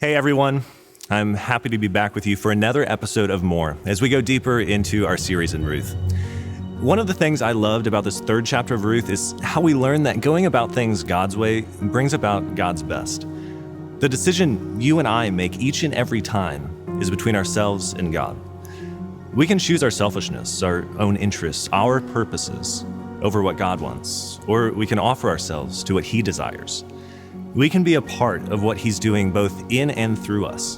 Hey everyone, I'm happy to be back with you for another episode of More as we go deeper into our series in Ruth. One of the things I loved about this third chapter of Ruth is how we learn that going about things God's way brings about God's best. The decision you and I make each and every time is between ourselves and God. We can choose our selfishness, our own interests, our purposes over what God wants, or we can offer ourselves to what He desires. We can be a part of what He's doing both in and through us.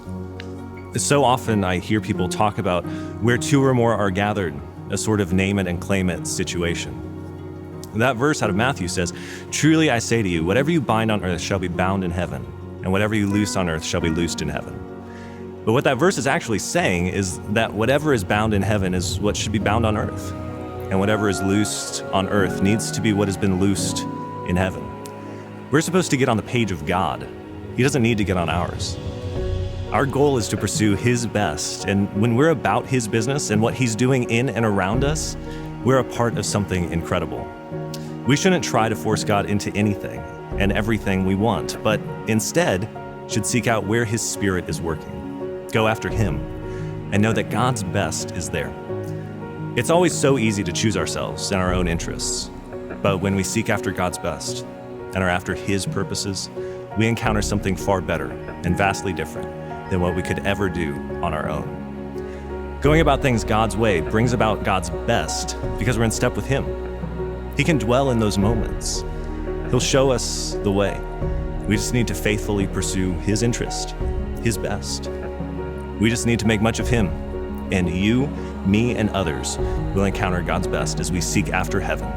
So often I hear people talk about where two or more are gathered, a sort of name it and claim it situation. That verse out of Matthew says, "Truly I say to you, whatever you bind on earth shall be bound in heaven, and whatever you loose on earth shall be loosed in heaven." But what that verse is actually saying is that whatever is bound in heaven is what should be bound on earth, and whatever is loosed on earth needs to be what has been loosed in heaven. We're supposed to get on the page of God. He doesn't need to get on ours. Our goal is to pursue His best, and when we're about His business and what He's doing in and around us, we're a part of something incredible. We shouldn't try to force God into anything and everything we want, but instead should seek out where His Spirit is working. Go after Him and know that God's best is there. It's always so easy to choose ourselves and our own interests, but when we seek after God's best and are after His purposes, we encounter something far better and vastly different than what we could ever do on our own. Going about things God's way brings about God's best because we're in step with Him. He can dwell in those moments. He'll show us the way. We just need to faithfully pursue His interest, His best. We just need to make much of Him, and you, me, and others will encounter God's best as we seek after heaven,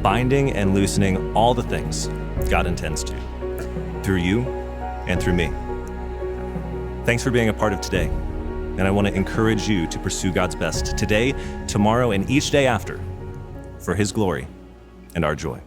binding and loosening all the things God intends to, through you and through me. Thanks for being a part of today, and I want to encourage you to pursue God's best today, tomorrow, and each day after, for His glory and our joy.